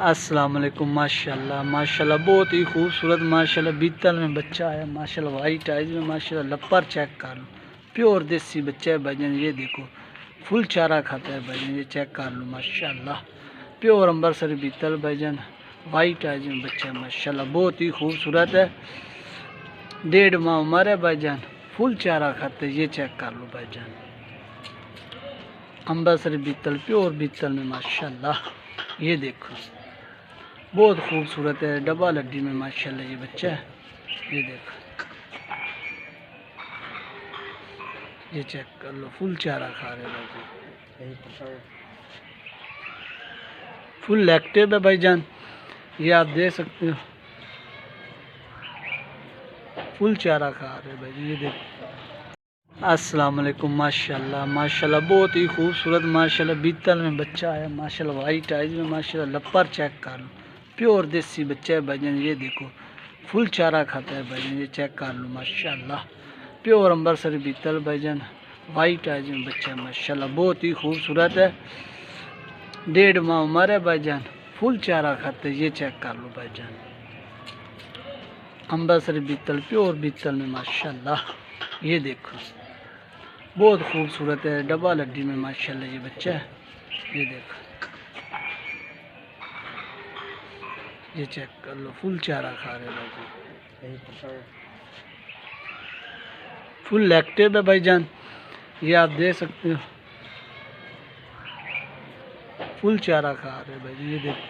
अस्सलाम वालेकुम। माशाल्लाह माशाल्लाह बहुत ही खूबसूरत माशाल्लाह बीतल में बच्चा आया माशाल्लाह, वाइट आइज में माशाल्लाह। लपर चेक कर लो, प्योर देसी बच्चा है भाईजान। ये देखो फुल चारा खाता है भाईजान, ये चेक कर लो माशाल्लाह। प्योर अम्बरसरी बीतल भाईजान, वाइट आइज में बच्चा है माशाल्लाह, बहुत ही खूबसूरत है। 1.5 माह उम्र है भाईजान, फुल चारा खाते है। ये चेक कर लो भाईजान, अम्बरसरी बीतल प्योर बीतल में माशाल्लाह। ये देखो बहुत खूबसूरत है, डबल हड्डी में माशाल्लाह ये बच्चा है। ये देखो, ये चेक कर लो, फुल चारा खा रहे भाईजान, फुल एक्टिव है भाईजान। ये आप देख सकते हो, फुल चारा खा रहे भाईजान। ये देखो। अस्सलाम वालेकुम। माशाल्लाह माशाल्लाह बहुत ही खूबसूरत माशाल्लाह बीतल में बच्चा है माशाल्लाह, वाइट आइज में माशाल्लाह। लपर चेक कर लो, प्योर देसी बच्चा है भाईजान। ये देखो फुल चारा खाता है भाईजान, ये चेक कर लो माशाल्लाह। प्योर अम्बरसरी बीतल भाईजान, वाइट आइज में बच्चा है माशाल्लाह, बहुत ही खूबसूरत है। 1.5 माह उम्र है भाईजान, फुल चारा खाते है। ये चेक कर लो भाईजान, अम्बरसरी बीतल प्योर बीतल में माशाल्लाह। ये देखो बहुत खूबसूरत है, डबल हड्डी में माशाल्लाह ये बच्चा है। ये देखो, ये चेक कर लो, फुल चारा खा रहे भाईजान, फुल एक्टिव है भाईजान। ये आप देख सकते हो, फुल चारा खा रहे भाईजान। ये देखो।